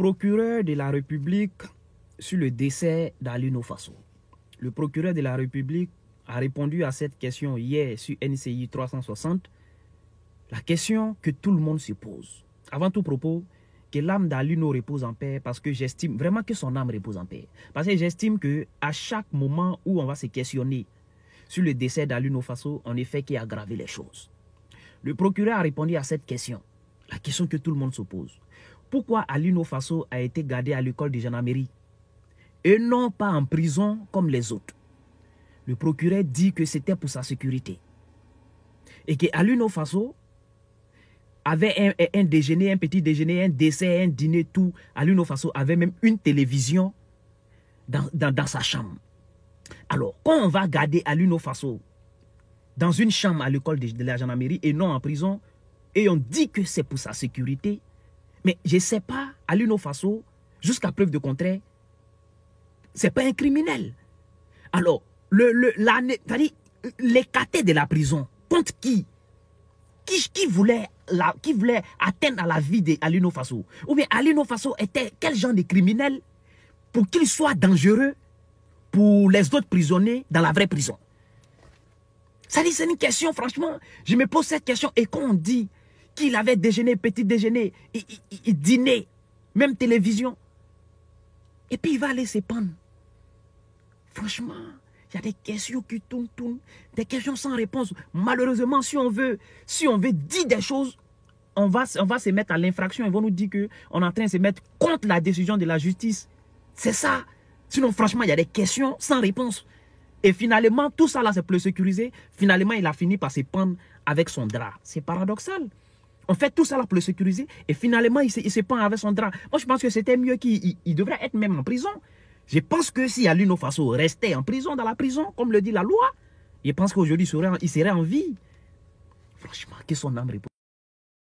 Procureur de la République sur le décès d'Ali Faso. Le procureur de la République a répondu à cette question hier sur NCI 360. La question que tout le monde se pose. Avant tout propos, que l'âme d'Alino repose en paix, parce que j'estime vraiment que son âme repose en paix. Parce que j'estime qu'à chaque moment où on va se questionner sur le décès d'Alino Faso, on ne fait qu'aggraver les choses. Le procureur a répondu à cette question, la question que tout le monde se pose. Pourquoi Alino Faso a été gardé à l'école de gendarmerie et non pas en prison comme les autres? Le procureur dit que c'était pour sa sécurité. Et que Alino Faso avait un déjeuner, un petit déjeuner, un dessert, un dîner, tout. Alino Faso avait même une télévision dans sa chambre. Alors, quand on va garder Alino Faso dans une chambre à l'école de la gendarmerie et non en prison, et on dit que c'est pour sa sécurité, mais je ne sais pas, Alino Faso, jusqu'à preuve de contraire, ce n'est pas un criminel. Alors, l'écarté de la prison, contre qui voulait atteindre à la vie d'Alino Faso? Ou bien Alino Faso était quel genre de criminel pour qu'il soit dangereux pour les autres prisonniers dans la vraie prison? Ça dit, c'est une question, franchement, je me pose cette question. Et quand on dit qu'il avait déjeuné, petit déjeuner, il dîner, même télévision, et puis il va aller se pendre. Franchement, il y a des questions qui tournent, des questions sans réponse. Malheureusement, si on veut dire des choses, on va se mettre à l'infraction. Ils vont nous dire qu'on est en train de se mettre contre la décision de la justice. C'est ça. Sinon, franchement, il y a des questions sans réponse. Et finalement, tout ça là, c'est pour le sécuriser. Finalement, il a fini par se pendre avec son drap. C'est paradoxal. On fait tout ça là pour le sécuriser. Et finalement, il se pend avec son drap. Moi, je pense que c'était mieux qu'il devrait être même en prison. Je pense que si Alino Faso restait en prison, dans la prison, comme le dit la loi, je pense qu'aujourd'hui, il serait en vie. Franchement, que son âme repose.